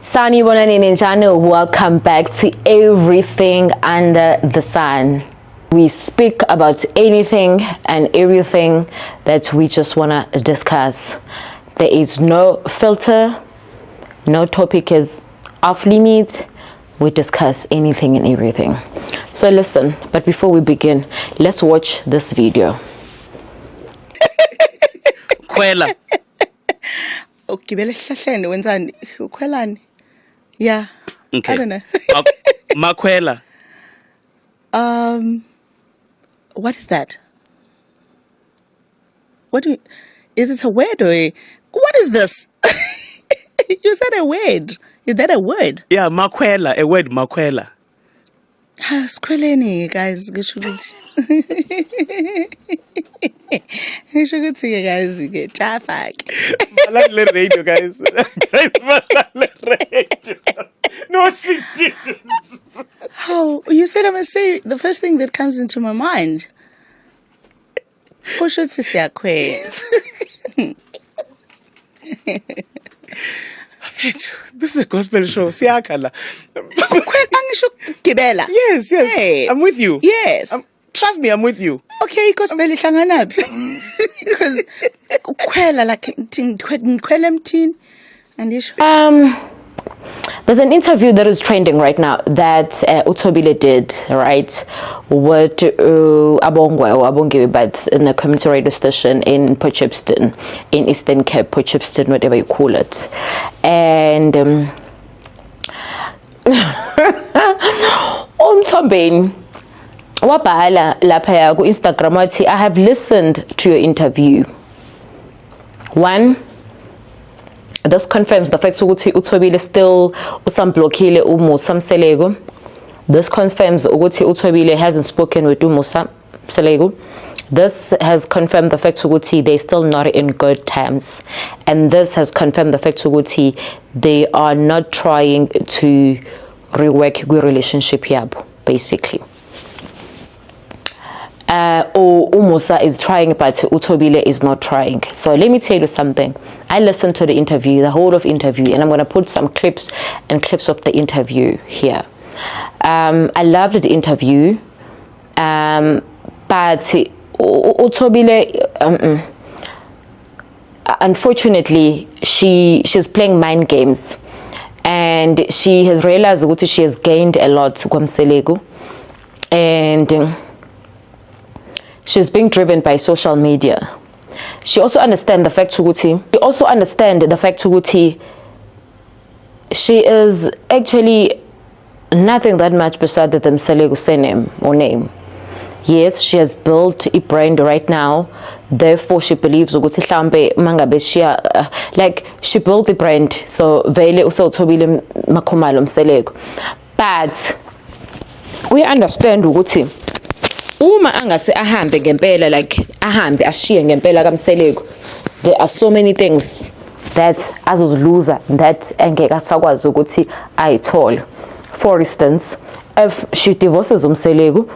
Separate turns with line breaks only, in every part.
Sanibonani ninjani, welcome back to Everything Under the Sun. We speak about anything and everything that we just want to discuss. There is no filter, no topic is off limit. We discuss anything and everything. So listen, but before we begin, let's watch this video.
Khwela.
Ukugibela esihlahleni wenzani? Ukhwelani? Yeah.
Okay.
I don't know.
Makhwela.
What is that? Is it a word or what is this? You said a word. Is that a word?
Yeah, makhwela, a word makhwela.
Sikhweleni guys, ngisho ukuthi guys ke chafa ke.
Malale radio guys. Guys, malale radio. No shit.
Oh, you said I must say the first thing that comes into my mind. Kusho ukuthi siyakhwela.
This is a gospel show. Siyakhala.
Ukhwela angisho ukugibela.
Yes.
Hey.
I'm with you.
Yes.
Trust me, I'm with you.
Okay, gospel ihlanganaphi? Because ukhwela like ngikhwela emthini andisho.
There's an interview that is trending right now that uThobile did, right, with Abongiwe, but in a community radio station in Potchefstroom, in Eastern Cape, Potchefstroom, whatever you call it. And Umthombeni wabhala lapha ku Instagram wathi, I have listened to your interview. One, this confirms the fact ukuthi uThobile still usamblokile uMusa Mseleko. This confirms ukuthi uThobile hasn't spoken with uMusa Mseleko. This has confirmed the fact ukuthi they're still not in good terms. And this has confirmed the fact ukuthi they are not trying to rework the relationship yabo, basically. Or uMusa is trying, but uThobile is not trying. So let me tell you something. I listened to the interview, the whole of interview, and I'm going to put some clips of the interview here. I loved the interview, but uThobile, unfortunately, she's playing mind games, and she has realized that she has gained a lot from Mseleko, and she's being driven by social media. She also understands the fact that she is actually nothing that much beside the Mseleko surname or name. Yes, she has built a brand right now. Therefore, she believes like she built the brand. So vele uThobile Makhumalo Mseleko. But we understand ukuthi uma angase ahambe ngempela, like ahambe ashiye ngempela kaMseleko, there are so many things that azozluza that engeke asakwazi ukuthi ayithole. For instance, if she divorces uMseleko,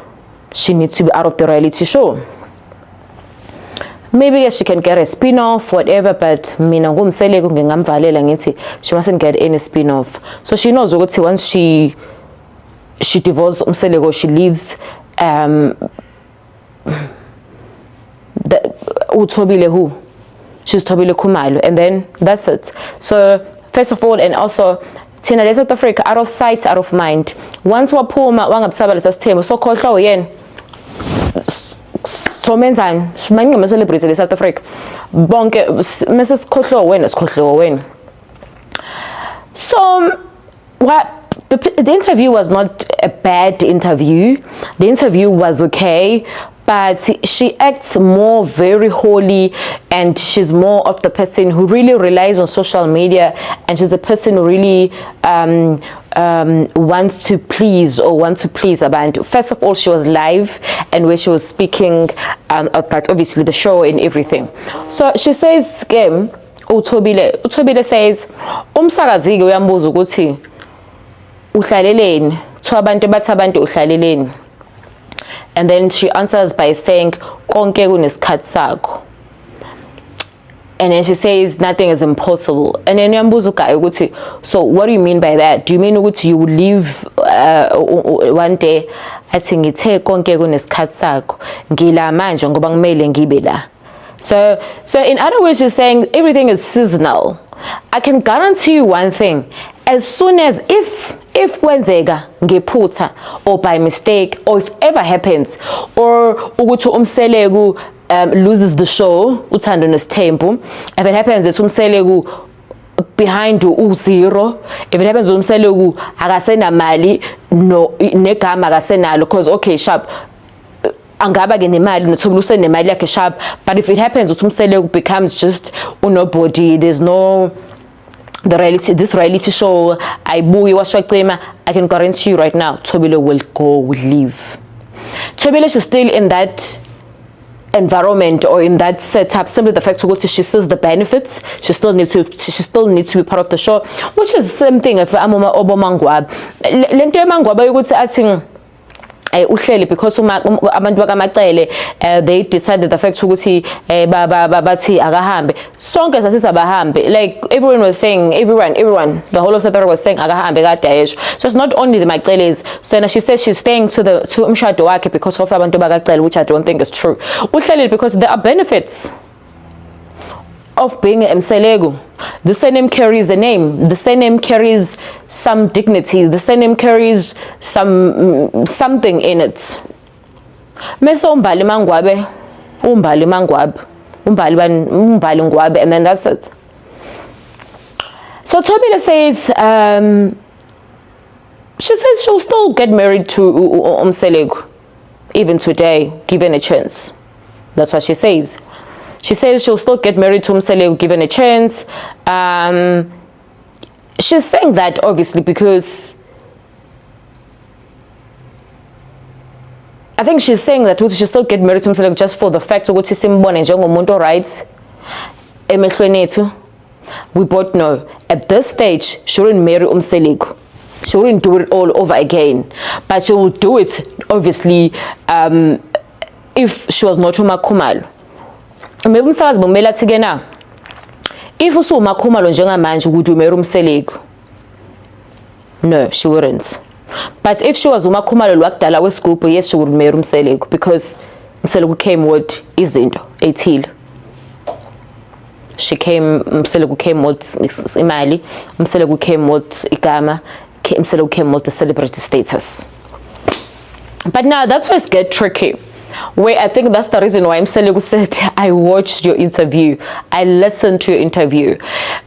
she needs to be out of the reality show. Maybe she can get a spin-off, whatever, but mina nguMseleko ngingamvalela ngithi she mustn't get any spin-off. So she knows ukuthi once she divorces uMseleko, she leaves uThobile who? She's Thobile Khumalo, and then that's it. So first of all, and also thina le South Africa, out of sight, out of mind. Once waphuma wangabusaba lesa sithembu sokhohlwa uyena. So menzani? Simaningi ama celebrity le South Africa. Bonke mase sikhohlwa wena. So what the interview was not a bad interview. The interview was okay, but she acts more very holy, and she's more of the person who really relies on social media, and she's the person who really wants to please abantu. First of all, she was live and where she was speaking about obviously the show and everything. So she says, uThobile says, umsakazi-ke uyambuza ukuthi uhlaleleni, kuthiwa abantu bathi abantu uhlaleleni. And then she answers by saying konke kunesikhathi sakho. And then she says nothing is impossible. And then yambuza uGaye ukuthi, so what do you mean by that? Do you mean ukuthi you would leave one day athi ngithe konke kunesikhathi sakho ngila manje ngoba kumele ngibe la? So in other words, she's saying everything is seasonal. I can guarantee you one thing. As soon as if kwenzeka ngephutha or by mistake or if ever happens or ukuthi umseleku loses the show, uThando Nesithembu, if it happens that umseleku behind u0, if it happens umseleku akasenamali no negama akasenalo, because okay sharp angaba ke nemali noThobile usenemali yakhe sharp, but if it happens ukuthi umseleku becomes just nobody, there's no this reality show ayibuyi washwacema, I can guarantee you right now Thobile will leave. Thobile is still in that environment or in that setup, simply the fact ukuthi she sees the benefits, she still needs to be part of the show, which is the same thing if amoma obomangwab lento yemangwaba ukuthi athi uhleli because abantu bakaMacele they decided the fact ukuthi bathi akahambe, sonke sasisa bahambe, like everyone was saying, everyone the whole of South Africa was saying akahambe kade ayesho. So it's not only the Maceles. So now she says she's staying to umshado wakhe because of abantu bakaCele, which I don't think is true. Uhleli because there are benefits of being a Mselegu. The surname carries a name. The surname carries some dignity. The surname carries something in it. Mese umbali mangwabe, umbali ngwabe, and then that's it. So Thobile says, she says she'll still get married to Mselegu, even today, given a chance. That's what she says. She says she'll still get married to Mselegu given a chance. She's saying that obviously because I think she's saying that she'll still get married to Mselegu just for the fact ukuthi simbone njengomuntu right emehlweni ethu. We both know at this stage she wouldn't marry Mselegu. She wouldn't do it all over again, but she will do it obviously if she was not uMakhumalo. Maybe umsakazi bomela athi-ke na, if usuwuMakhumalo njengamanje would you marry Mselegu? No, she wouldn't. But if she was uMakhumalo wakudala wesigubhu, yes, she would marry Mselegu because Mselegu came with izinto ethile. Mselegu came with imali, Mselegu came with igama, Mselegu came with the celebrity status. But now that's where it gets tricky. Where I think that's the reason why Mselegu said, I watched your interview, I listened to your interview.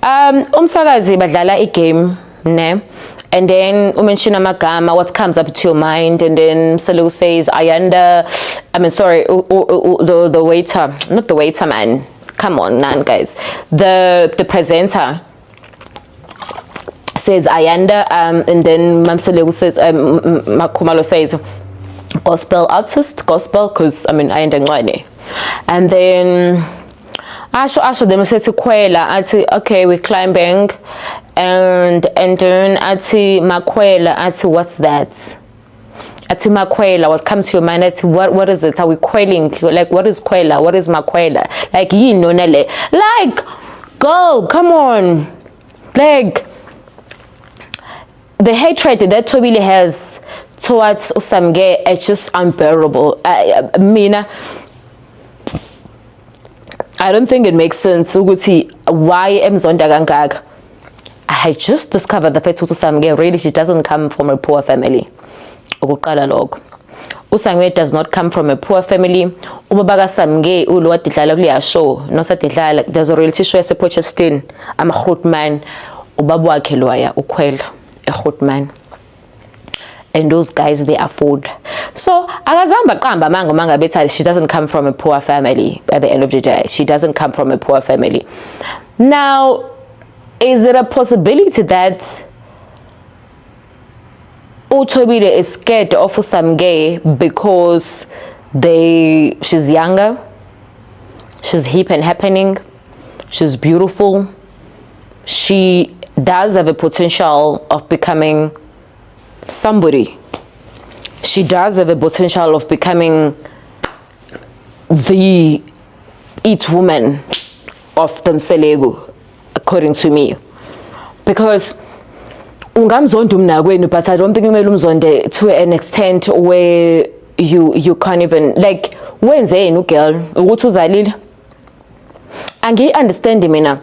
Umsakazi badlala game, ne? And then umention amagama, what comes up to your mind, and then Mselegu says, the waiter, not the waiter man, come on, guys. The presenter says Ayanda, and then Mselegu says, Makhumalo says, gospel artist, because Ayanda Ncwane. And then Asho them said to Kwela, ati okay, we're climbing, and then ati Makwela, ati what's that? Ati Makwela, what comes to your mind? Ati what is it? Are we quelling? Like what is Kwela? What is Makwela? Like nele. Like girl, come on. Like the hatred that Thobile has towards Usamge is just unbearable. I don't think it makes sense ukuthi why emzonda kangaka. I just discovered the fact that Usamge really she doesn't come from a poor family. Ukuqala lokho. Usamge does not come from a poor family. Ubaba kaSamge ulo wadidlala kuleya show, nosadidlala there's a reality show esePotchefstroom, amaGrootman, ubaba wakhe loya ukhwela eGrootman. And those guys, they afford. So akazamba qamba manga bethi she doesn't come from a poor family. At the end of the day, she doesn't come from a poor family. Now, is it a possibility that Thobile is scared of Usamge because she's younger, she's hip and happening, she's beautiful, she does have a potential of becoming somebody. She does have a potential of becoming the it woman of the Mselegu, according to me. Because ungamzonda umnakwenu, but I don't think kumele umzonde to an extent where you can't even, like, wenzeni girl ukuthi uzalile. Angi-understand mina.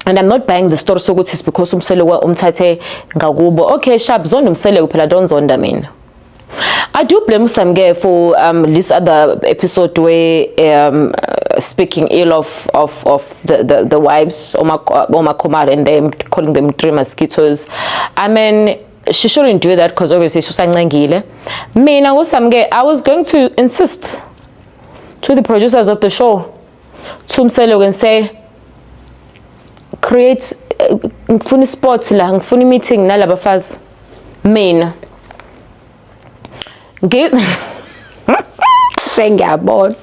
And I'm not buying the story sokuthi it's because umseleko umthathe ngakubo. Okay, sharp, zonda umseleko phela, don't zonda mina. I do blame Samge for this other episode where speaking ill of the wives, Oma Komar, and them calling them three mosquitoes. I mean, she shouldn't do that because obviously she's angile. Me now Samge, I was going to insist to the producers of the show to Mseleko and say, create ngifuna spot la, ngifuna meeting nalaba bafazi mina sengiyabona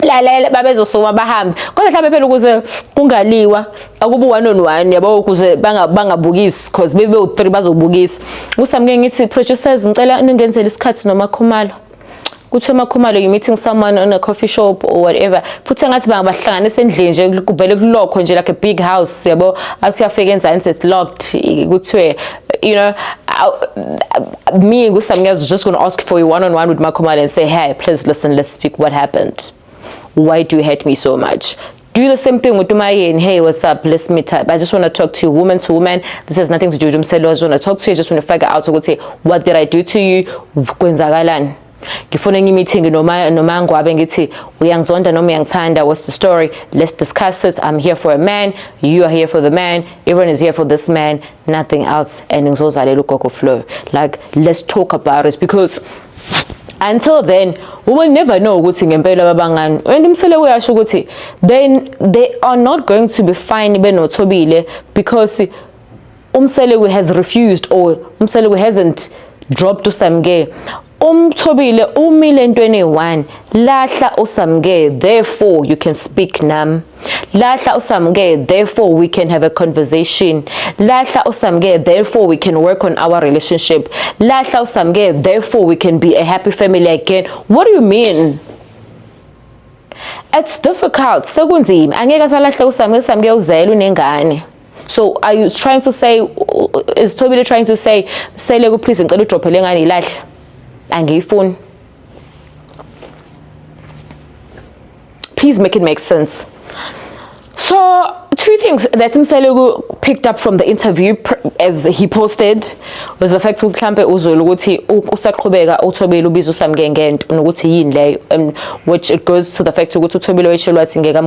lalela babezosoma bahambe kodwa mhlawumbe phela ukuze kungaliwa akubu one on one yabo ukuze bangabukisi because bebe u3 bazobukisa usamke ngithi producers ngicela ningenzele isikhathi noma Khumalo kuthi emakhumalo you meeting someone on a coffee shop or whatever futhi ngathi bangabahlanganisa endlini nje kuvele kulokho nje like a big house yabo asiyafika enzansi it's locked kuthiwe you know me Gusamnga is just going to ask for a one-on-one with Makhumalo and say, hey, please listen, let's speak, what happened, why do you hate me so much? Do the same thing with Umaye and hey, what's up, let's meet up. I just want to talk to you woman to woman. This has nothing to do with Mselo. I just want to talk to you. I just want to figure out what did I do to you? Kwenzakalan ngifuna ngi-meeting noma ngwabe ngithi uyangizonda noma uyangithanda, what's the story, let's discuss it. I'm here for a man, you are here for the man, everyone is here for this man, nothing else. And ngizozalela ugogo Flow, like let's talk about it, because until then we will never know ukuthi ngempela babangani. And Mseleko uyasho ukuthi they are not going to be fine benothobile because Mseleko has refused, or Mseleko hasn't dropped uSamge. Thobile umile entweni 1 lahla uSamge, therefore you can speak nam. Lahla uSamge, therefore we can have a conversation. Lahla uSamge, therefore we can work on our relationship. Lahla uSamge, therefore we can be a happy family again. What do you mean? It's difficult. Sekunzima. Angeke salahla uSamge uzele unengane. So are you trying to say, is Thobile trying to say, Seleko please ngicela udrophele ngane ilahla? Angifuni. Please make it make sense. So 2 things that Mseleko picked up from the interview as he posted was the fact ukuthi mhlambe uzolo ukuthi usaqhubeka uThobile ubiza uSamge ngento nokuthi yini leyo, which it goes to the fact ukuthi uThobile wayeshilo wathi ngeke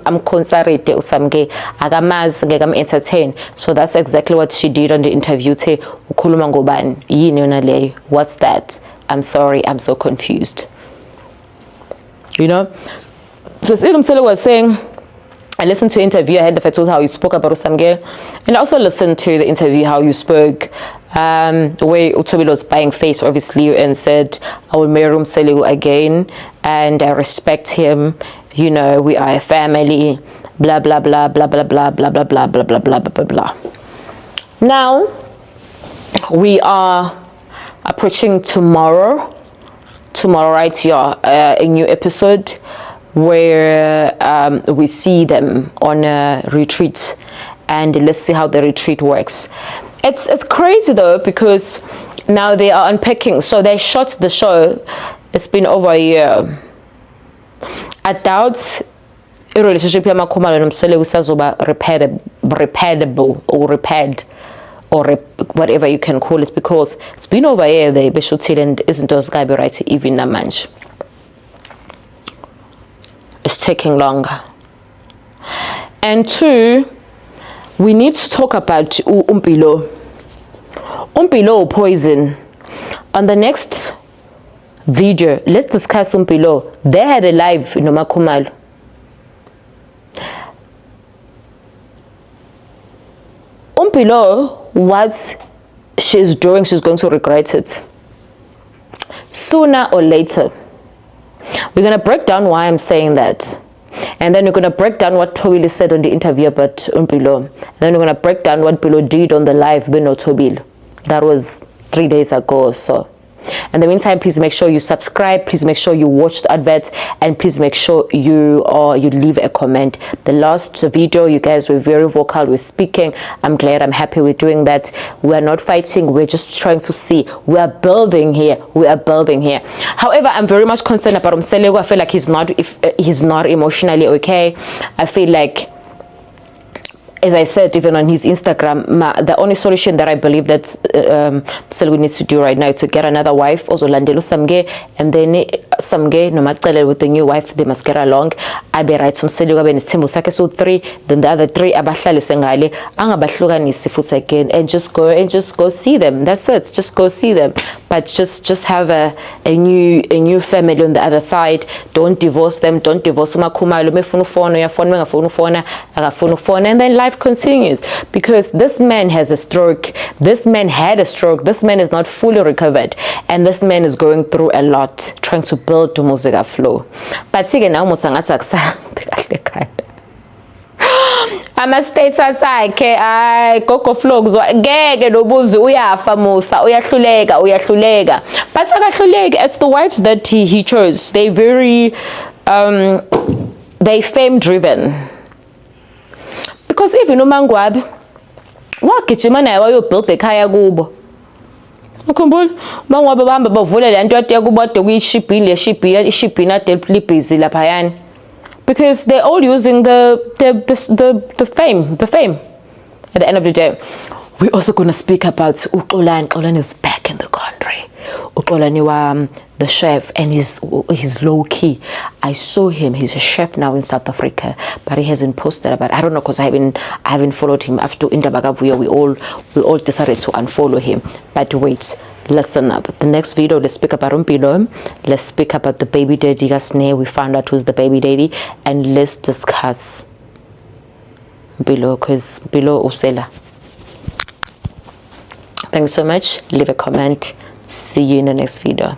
amconserate uSamge akamazi ngeke am-entertain. So that's exactly what she did on the interview. The ukhuluma ngobani yini yona leyo, what's that? I'm sorry, I'm so confused, you know. So Mseleko was saying, I listened to the interview, I heard the fact how you spoke about Usamge, and I also listened to the interview how you spoke, where Thobile was buying face obviously and said, I will marry Mseleko again and I respect him, you know, we are a family, blah blah blah blah blah blah blah blah blah blah blah blah blah blah. Now we are approaching tomorrow right here, a new episode where we see them on a retreat, and let's see how the retreat works. It's crazy though, because now they are unpacking. So they shot the show, it's been over a year. I doubt a relationship ya Khumalo noMseleko sazoba repairable or repaired or whatever you can call it, because it's been over a year they beshuthile and isn't those guy be right even namanje. It's taking longer. And 2, we need to talk about Umpilo poison. On the next video, let's discuss Umpilo. They had a live in Khumalo. Umpilo, what she's doing, she's going to regret it sooner or later. We're going to break down why I'm saying that. And then we're going to break down what Thobile said on the interview about Umpilo. And then we're going to break down what Pilo did on the live with Thobile. That was 3 days ago or so. In the meantime, please make sure you subscribe, please make sure you watch the adverts, and please make sure you leave a comment. The last video, you guys were very vocal, we're speaking. I'm glad, I'm happy we're doing that. We're not fighting, we're just trying to see. We are building here. However, I'm very much concerned about Umseleko. I feel like he's not emotionally okay. I feel like, as I said, even on his Instagram, the only solution that I believe that Selgu needs to do right now is to get another wife, also Landelo Samge, and then Samge, no matter with the new wife, they must get along. I be right some Selgu ben Timbo Sakeso 3, then the other 3 Abashali Sengale, Angabashlugan is Sifut again, and just go see them. That's it. Just go see them. But just have a new family on the other side. Don't divorce them. Don't divorce them. And then life continues, because this man has a stroke. This man had a stroke. This man is not fully recovered, and this man is going through a lot trying to build the music flow. But again, now ama-status akhe ay gogo flow ngeke nobuzi uyafa Musa uyahluleka but akahluleki. It's the wives that he chose. They very they fame driven, because even uMangwabi wagijima naye wayobuild ekhaya kubo. Ukhumbula uMangwabi bahamba bavule le nto yakubo ade kuyishibhini ade libhizi laphayana, because they're all using the fame at the end of the day. We're also going to speak about Uxolani. Uxolani is back in the country. Uxolani, the chef, and he's low key. I saw him. He's a chef now in South Africa, but he hasn't posted about. I don't know, because I haven't followed him after Indabagavuyo. We all decided to unfollow him. But wait, listen up. The next video, let's speak about Mpilo. Let's speak about the baby daddy Gasne. We found out who's the baby daddy, and let's discuss Mpilo, because Mpilo Usela. Thanks so much. Leave a comment. See you in the next video.